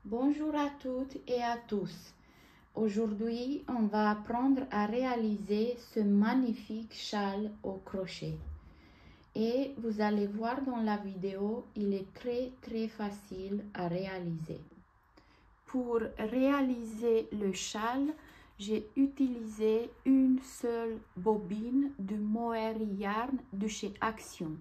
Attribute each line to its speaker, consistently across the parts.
Speaker 1: Bonjour à toutes et à tous. Aujourd'hui, on va apprendre à réaliser ce magnifique châle au crochet. Et vous allez voir dans la vidéo, il est très facile à réaliser. Pour réaliser le châle, j'ai utilisé une seule bobine de mohair yarn de chez Action.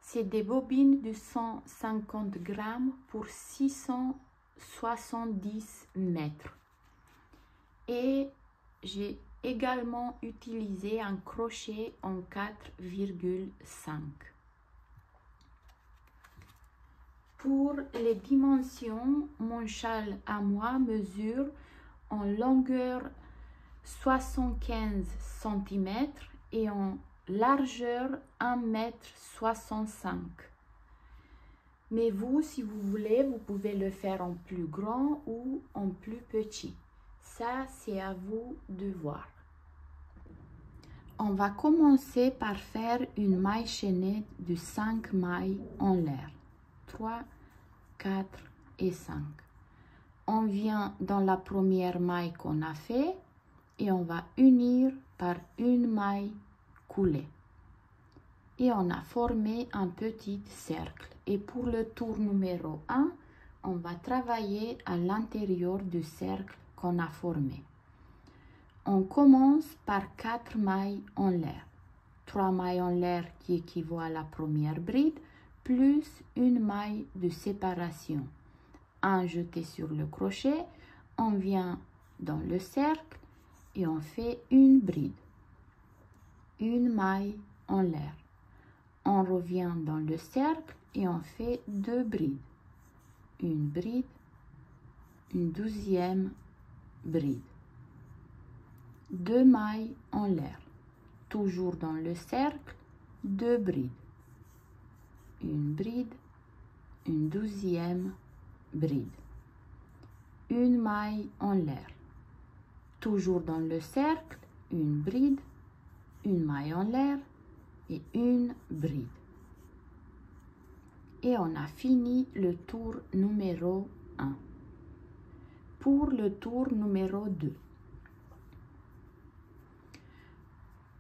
Speaker 1: C'est des bobines de 150 grammes pour 670 mètres. Et j'ai également utilisé un crochet en 4,5. Pour les dimensions, mon châle à moi mesure en longueur 75 cm et en largeur 1,65 m. Mais vous, si vous voulez, vous pouvez le faire en plus grand ou en plus petit. Ça, c'est à vous de voir. On va commencer par faire une maille chaînée de 5 mailles en l'air. 3, 4 et 5. On vient dans la première maille qu'on a fait et on va unir par une maille coulée. Et on a formé un petit cercle. Et pour le tour numéro 1, on va travailler à l'intérieur du cercle qu'on a formé. On commence par 4 mailles en l'air. 3 mailles en l'air qui équivaut à la première bride, plus une maille de séparation. Un jeté sur le crochet, on vient dans le cercle et on fait une bride. Une maille en l'air. On revient dans le cercle et on fait 2 brides. Une bride, une deuxième bride. 2 mailles en l'air. Toujours dans le cercle, 2 brides. Une bride, une deuxième bride. Une maille en l'air. Toujours dans le cercle, une bride, une maille en l'air et une bride. Et on a fini le tour numéro 1. Pour le tour numéro 2,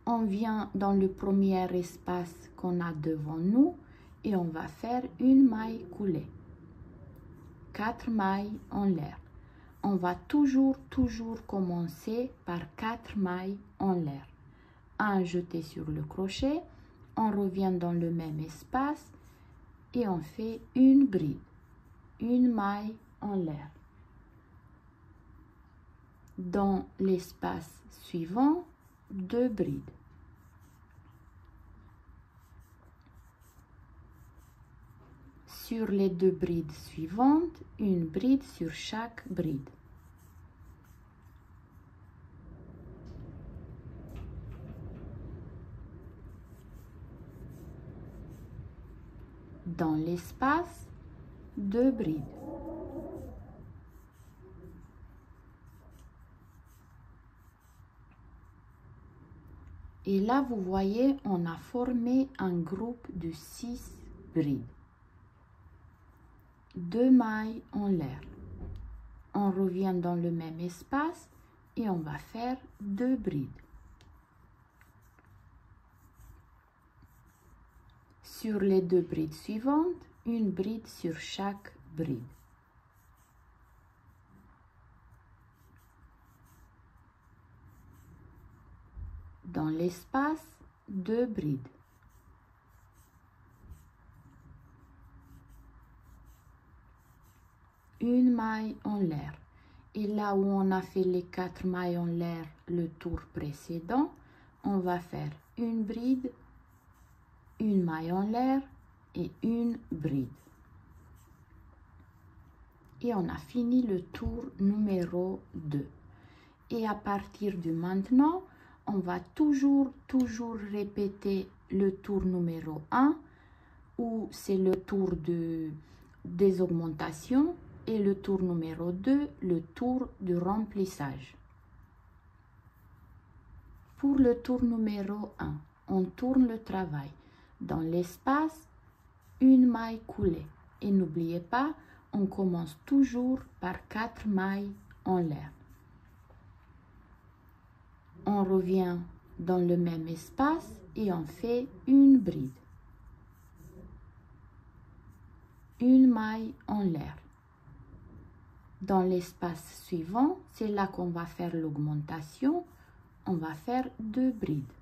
Speaker 1: on vient dans le premier espace qu'on a devant nous et on va faire une maille coulée. 4 mailles en l'air. On va toujours commencer par 4 mailles en l'air. Un jeté sur le crochet, on revient dans le même espace et on fait une bride, une maille en l'air. Dans l'espace suivant, 2 brides. Sur les 2 brides suivantes, une bride sur chaque bride. Dans l'espace, 2 brides. Et là, vous voyez, on a formé un groupe de 6 brides. 2 mailles en l'air. On revient dans le même espace et on va faire 2 brides. Sur les 2 brides suivantes, une bride sur chaque bride. Dans l'espace, 2 brides. Une maille en l'air. Et là où on a fait les 4 mailles en l'air le tour précédent, on va faire une bride, une maille en l'air et une bride. Et on a fini le tour numéro 2. Et à partir de maintenant, on va toujours répéter le tour numéro 1 où c'est le tour des augmentations et le tour numéro 2, le tour du remplissage. Pour le tour numéro 1, on tourne le travail. Dans l'espace, une maille coulée. Et n'oubliez pas, on commence toujours par 4 mailles en l'air. On revient dans le même espace et on fait une bride. Une maille en l'air. Dans l'espace suivant, c'est là qu'on va faire l'augmentation. On va faire 2 brides.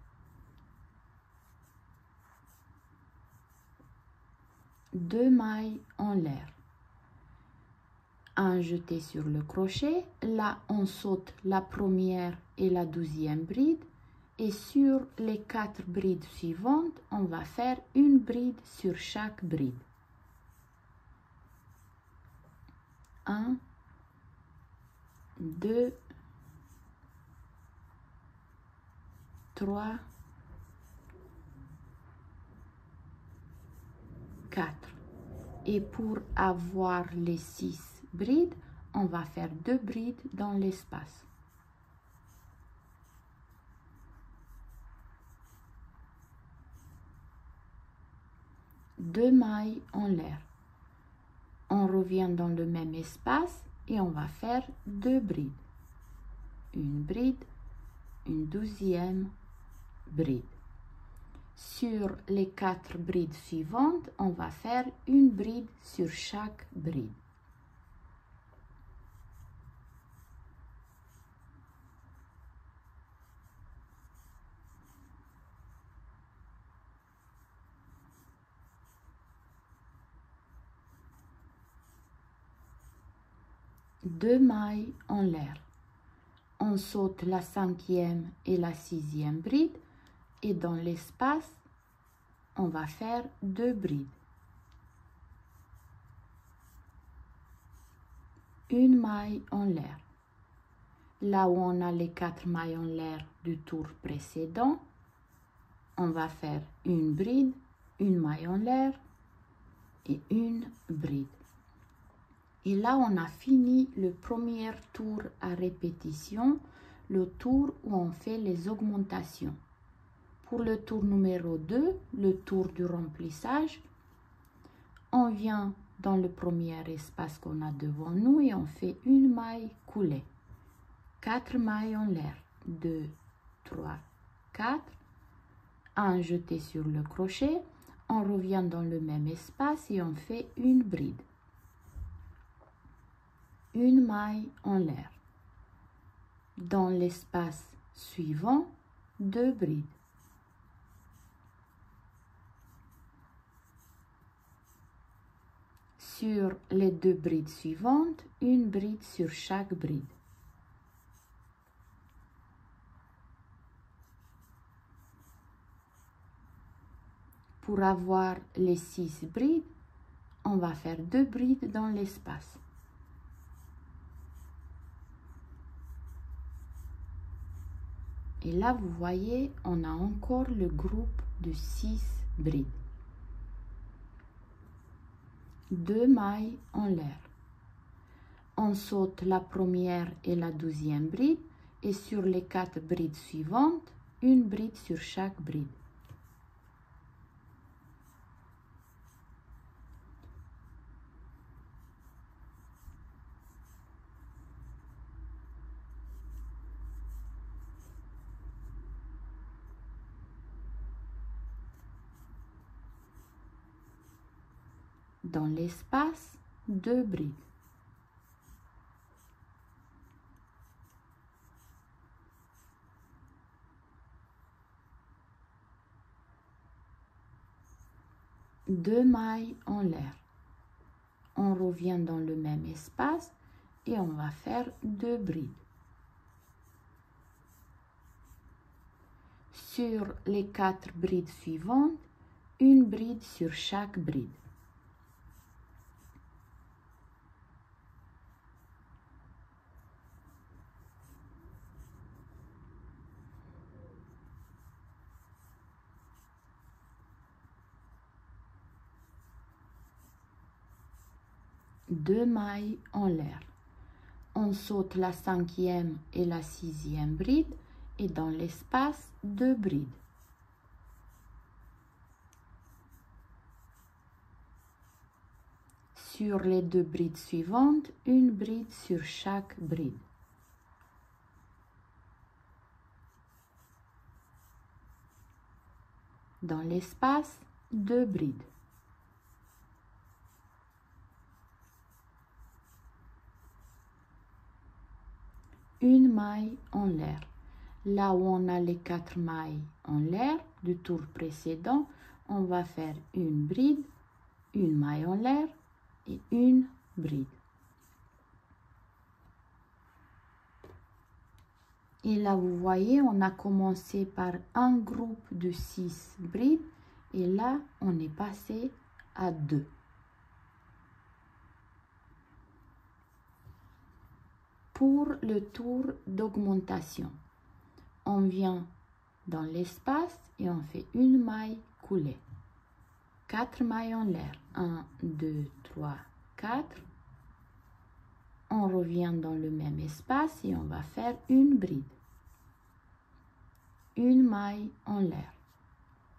Speaker 1: 2 mailles en l'air. Un jeté sur le crochet. Là, on saute la première et la 12e bride. Et sur les 4 brides suivantes, on va faire une bride sur chaque bride. 1, 2, 3, 4. Et pour avoir les 6 brides, on va faire 2 brides dans l'espace. Deux mailles en l'air. On revient dans le même espace et on va faire 2 brides. Une bride, une 12e bride. Sur les 4 brides suivantes, on va faire une bride sur chaque bride. Deux mailles en l'air. On saute la 5e et la 6e bride et dans l'espace, on va faire 2 brides. Une maille en l'air. Là où on a les 4 mailles en l'air du tour précédent, on va faire une bride, une maille en l'air et une bride. Et là, on a fini le premier tour à répétition, le tour où on fait les augmentations. Pour le tour numéro 2, le tour du remplissage, on vient dans le premier espace qu'on a devant nous et on fait une maille coulée. 4 mailles en l'air. 2, 3, 4. Un jeté sur le crochet. On revient dans le même espace et on fait une bride. Une maille en l'air. Dans l'espace suivant, 2 brides. Sur les 2 brides suivantes, une bride sur chaque bride. Pour avoir les 6 brides, on va faire 2 brides dans l'espace. Et là, vous voyez, on a encore le groupe de 6 brides. 2 mailles en l'air. On saute la première et la 12e bride et sur les 4 brides suivantes, une bride sur chaque bride. Dans l'espace, 2 brides. Deux mailles en l'air. On revient dans le même espace et on va faire 2 brides. Sur les 4 brides suivantes, une bride sur chaque bride. Deux mailles en l'air. On saute la 5e et la 6e bride et dans l'espace, 2 brides. Sur les deux brides suivantes, une bride sur chaque bride. Dans l'espace, deux brides. Une maille en l'air. Là où on a les 4 mailles en l'air du tour précédent, on va faire une bride, une maille en l'air et une bride. Et là, vous voyez, on a commencé par un groupe de 6 brides et là, on est passé à 2. Pour le tour d'augmentation, on vient dans l'espace et on fait une maille coulée. 4 mailles en l'air. 1, 2, 3, 4. On revient dans le même espace et on va faire une bride. Une maille en l'air.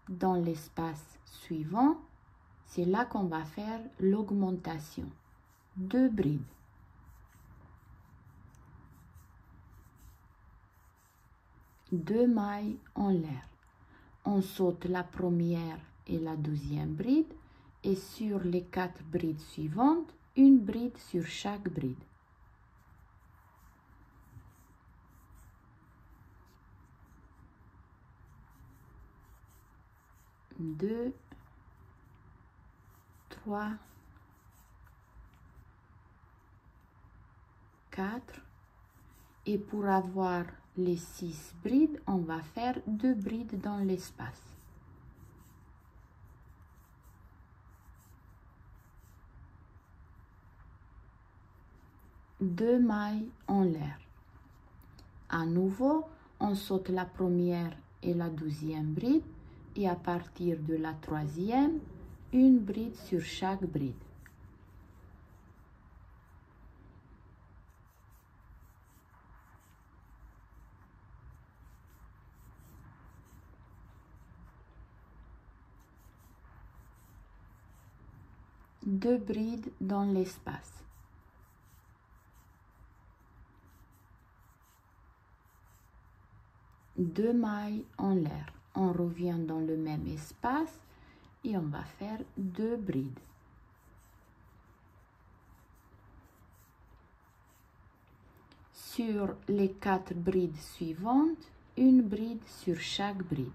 Speaker 1: Dans l'espace suivant, c'est là qu'on va faire l'augmentation. 2 brides. Deux mailles en l'air. On saute la première et la deuxième bride et sur les 4 brides suivantes, une bride sur chaque bride. 2, 3, 4 et pour avoir les 6 brides, on va faire 2 brides dans l'espace. Deux mailles en l'air. À nouveau, on saute la première et la deuxième bride et à partir de la troisième, une bride sur chaque bride. Deux brides dans l'espace. Deux mailles en l'air. On revient dans le même espace et on va faire 2 brides. Sur les 4 brides suivantes, une bride sur chaque bride.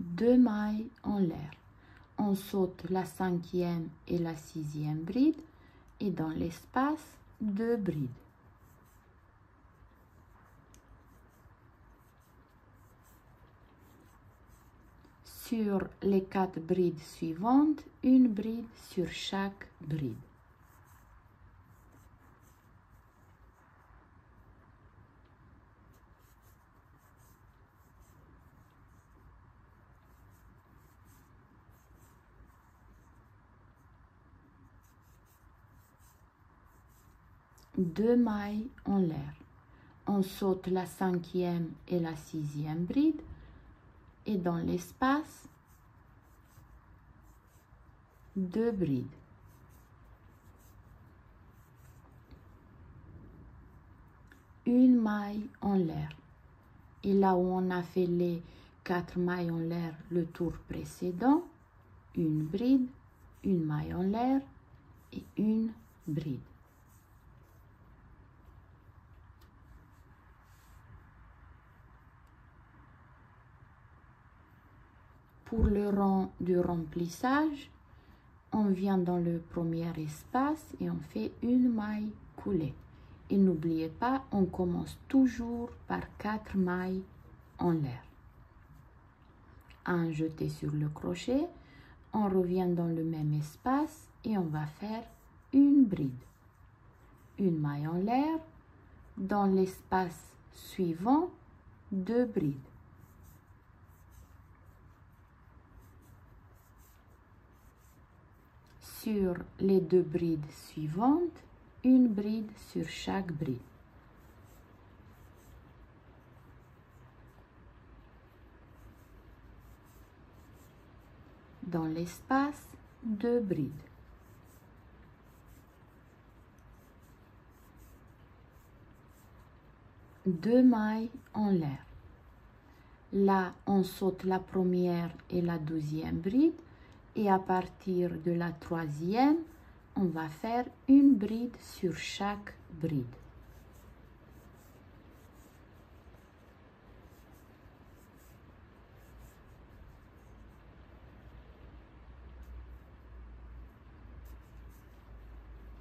Speaker 1: Deux mailles en l'air. On saute la 5e et la 6e bride et dans l'espace, 2 brides. Sur les 4 brides suivantes, une bride sur chaque bride. Deux mailles en l'air. On saute la 5e et la 6e bride et dans l'espace, 2 brides. Une maille en l'air. Et là où on a fait les 4 mailles en l'air le tour précédent, une bride, une maille en l'air et une bride. Pour le rang du remplissage, on vient dans le premier espace et on fait une maille coulée. Et n'oubliez pas, on commence toujours par 4 mailles en l'air. Un jeté sur le crochet, on revient dans le même espace et on va faire une bride. Une maille en l'air, dans l'espace suivant, 2 brides. Sur les deux brides suivantes, une bride sur chaque bride. Dans l'espace, deux brides. Deux mailles en l'air. Là, on saute la première et la deuxième bride et à partir de la troisième, on va faire une bride sur chaque bride.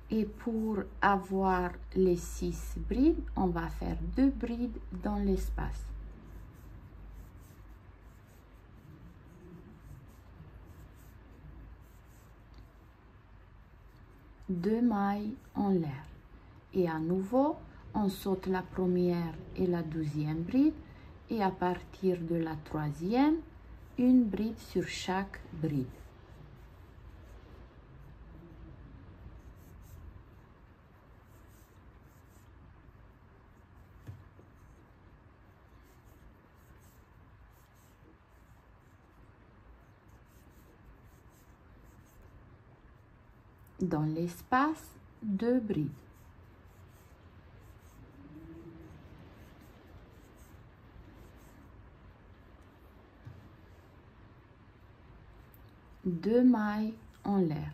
Speaker 1: Et pour avoir les 6 brides, on va faire 2 brides dans l'espace. Deux mailles en l'air. Et à nouveau, on saute la première et la deuxième bride et à partir de la troisième, une bride sur chaque bride. Dans l'espace, 2 brides. Deux mailles en l'air.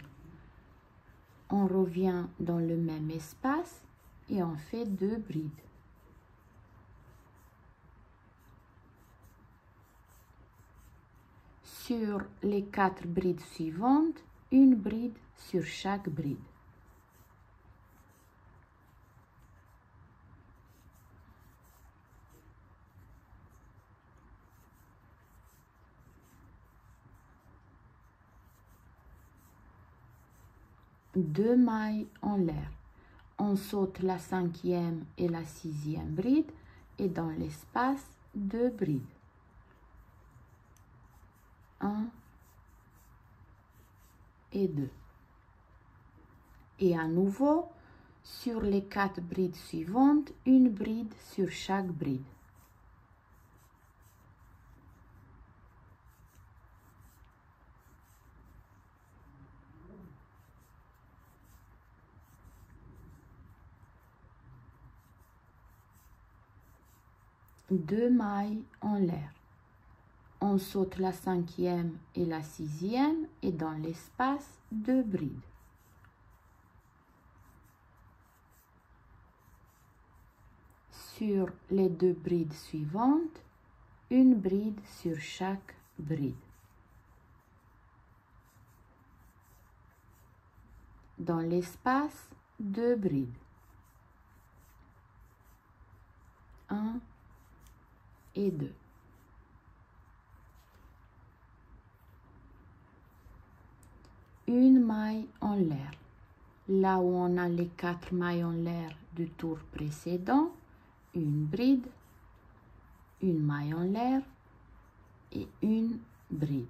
Speaker 1: On revient dans le même espace et on fait 2 brides. Sur les 4 brides suivantes, une bride sur chaque bride. Deux mailles en l'air. On saute la cinquième et la sixième bride et dans l'espace, 2 brides. 1 et 2. Et à nouveau, sur les 4 brides suivantes, une bride sur chaque bride. Deux mailles en l'air. On saute la cinquième et la sixième et dans l'espace, 2 brides. Sur les 2 brides suivantes, une bride sur chaque bride. Dans l'espace, 2 brides. 1 et 2. Une maille en l'air. Là où on a les 4 mailles en l'air du tour précédent, une bride, une maille en l'air et une bride.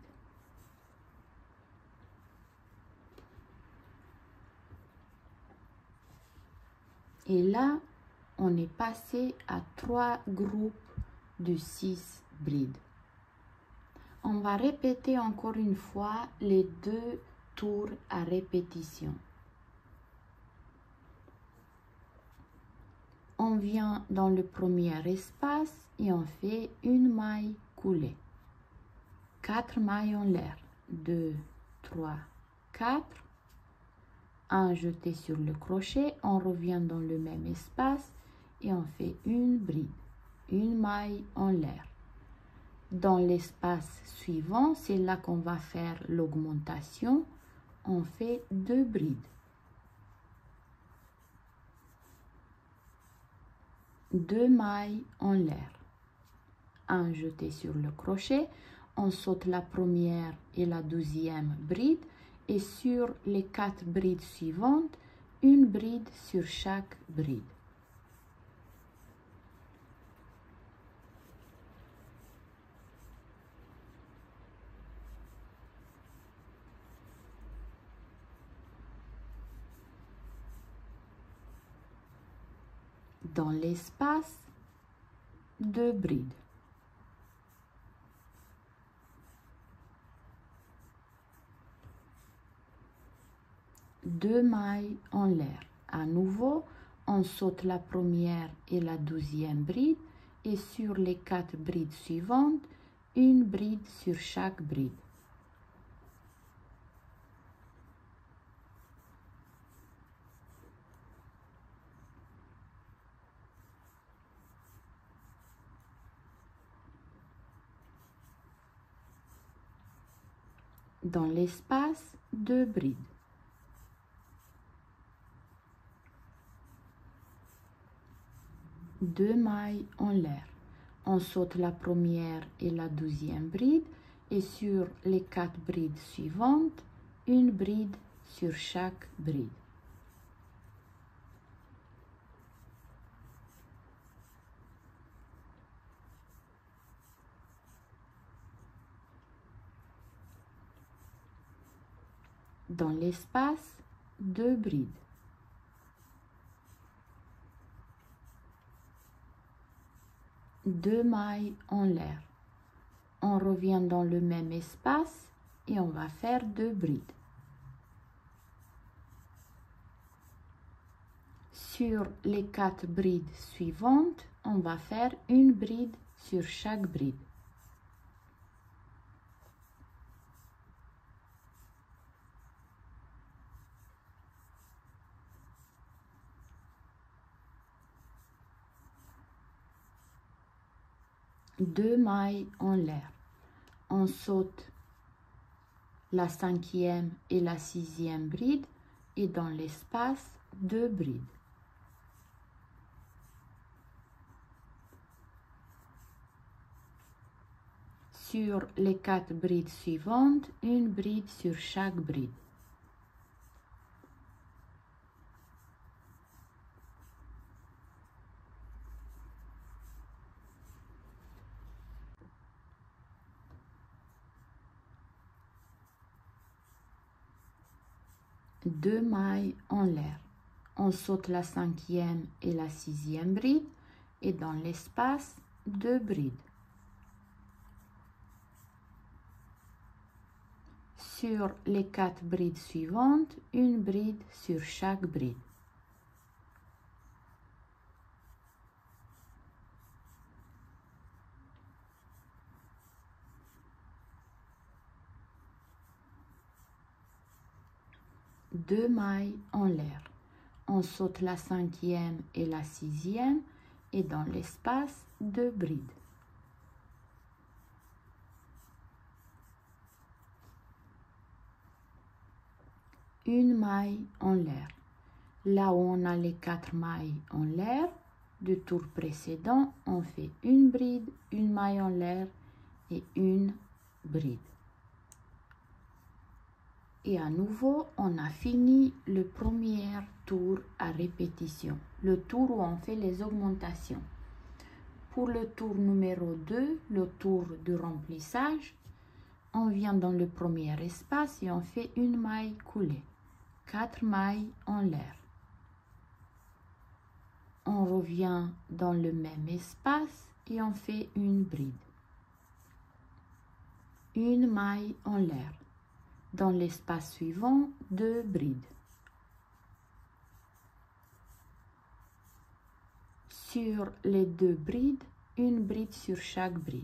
Speaker 1: Et là, on est passé à 3 groupes de 6 brides. On va répéter encore une fois les 2 tours à répétition. On vient dans le premier espace et on fait une maille coulée. 4 mailles en l'air. 2, 3, 4. Un jeté sur le crochet, on revient dans le même espace et on fait une bride, une maille en l'air. Dans l'espace suivant, c'est là qu'on va faire l'augmentation. On fait 2 brides. 2 mailles en l'air. Un jeté sur le crochet, on saute la première et la deuxième bride et sur les 4 brides suivantes, une bride sur chaque bride. dans l'espace, 2 brides. Deux mailles en l'air. À nouveau, on saute la première et la 12e bride et sur les 4 brides suivantes, une bride sur chaque bride. Dans l'espace, 2 brides. Deux mailles en l'air. On saute la première et la 12e bride et sur les 4 brides suivantes, une bride sur chaque bride. Dans l'espace, 2 brides. Deux mailles en l'air. On revient dans le même espace et on va faire 2 brides. Sur les 4 brides suivantes, on va faire une bride sur chaque bride. Deux mailles en l'air. On saute la 5e et la 6e bride et dans l'espace, 2 brides. Sur les 4 brides suivantes, une bride sur chaque bride. Deux mailles en l'air. On saute la 5e et la 6e bride et dans l'espace, 2 brides. Sur les 4 brides suivantes, une bride sur chaque bride. Deux mailles en l'air. On saute la 5e et la 6e et dans l'espace, 2 brides. Une maille en l'air. Là où on a les 4 mailles en l'air, du tour précédent, on fait une bride, une maille en l'air et une bride. Et à nouveau, on a fini le premier tour à répétition, le tour où on fait les augmentations. Pour le tour numéro 2, le tour de remplissage, on vient dans le premier espace et on fait une maille coulée, 4 mailles en l'air. On revient dans le même espace et on fait une bride. Une maille en l'air. Dans l'espace suivant, 2 brides. Sur les 2 brides, une bride sur chaque bride.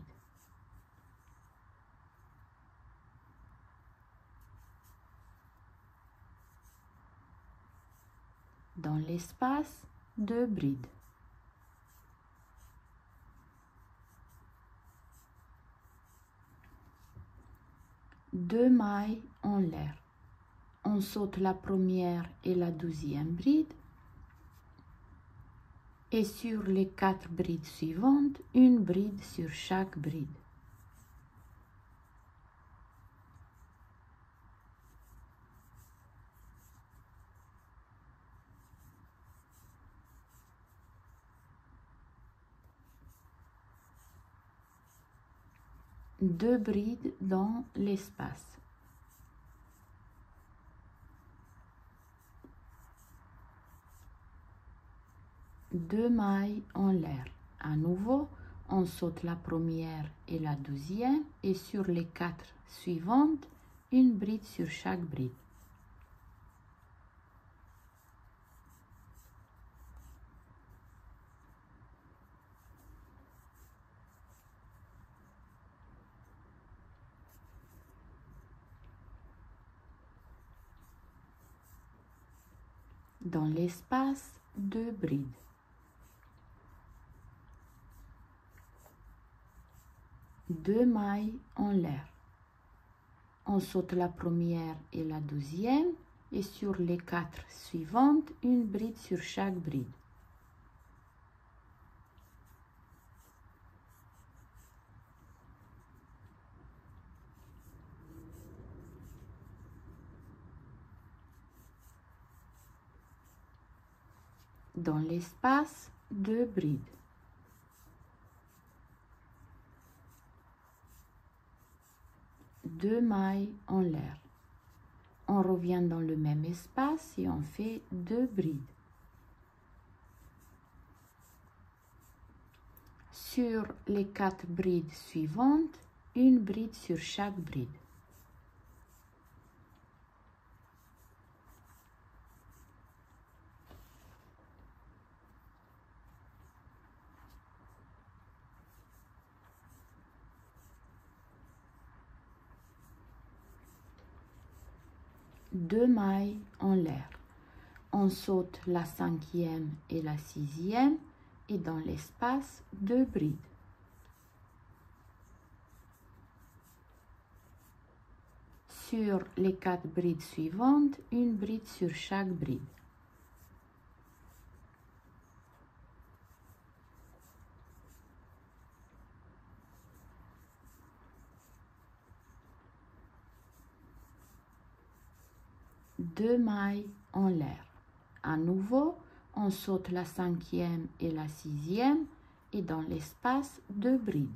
Speaker 1: Dans l'espace, 2 brides. Deux mailles en l'air. On saute la première et la 12e bride. Et sur les 4 brides suivantes, une bride sur chaque bride. Deux brides dans l'espace. 2 mailles en l'air. À nouveau, on saute la première et la deuxième et sur les 4 suivantes, une bride sur chaque bride. Dans l'espace, 2 brides. 2 mailles en l'air. On saute la première et la deuxième et sur les 4 suivantes, une bride sur chaque bride. Dans l'espace, 2 brides. 2 mailles en l'air. On revient dans le même espace et on fait 2 brides. Sur les 4 brides suivantes, une bride sur chaque bride. Deux mailles en l'air. On saute la 5e et la 6e et dans l'espace, 2 brides. Sur les 4 brides suivantes, une bride sur chaque bride. Deux mailles en l'air. À nouveau, on saute la 5e et la 6e et dans l'espace, 2 brides.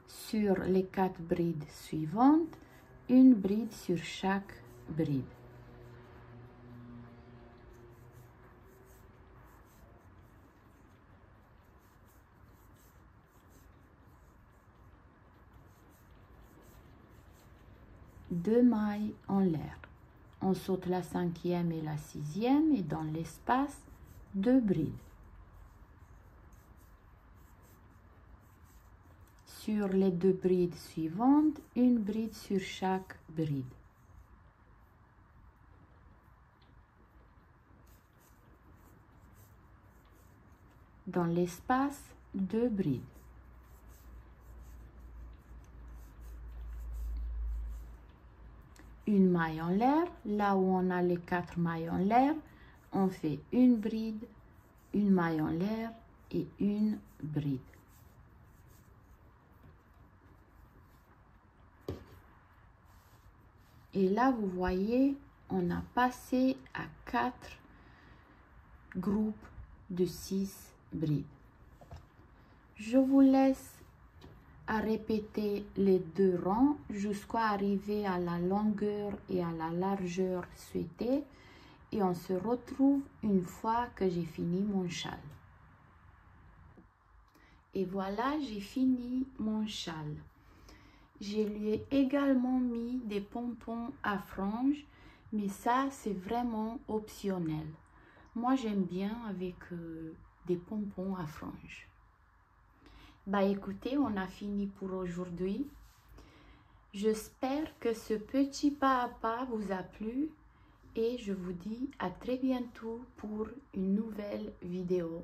Speaker 1: Sur les 4 brides suivantes, une bride sur chaque bride. Deux mailles en l'air. On saute la 5e et la 6e et dans l'espace, 2 brides. Sur les 2 brides suivantes, une bride sur chaque bride. Dans l'espace, 2 brides. Une maille en l'air, là où on a les 4 mailles en l'air, on fait une bride, une maille en l'air et une bride. Et là, vous voyez, on a passé à 4 groupes de 6 brides. Je vous laisse à répéter les 2 rangs jusqu'à arriver à la longueur et à la largeur souhaitée et on se retrouve une fois que j'ai fini mon châle. Et voilà, j'ai fini mon châle. Je lui ai également mis des pompons à franges, mais ça c'est vraiment optionnel. Moi j'aime bien avec des pompons à franges. Bah écoutez, on a fini pour aujourd'hui. J'espère que ce petit pas à pas vous a plu et je vous dis à très bientôt pour une nouvelle vidéo.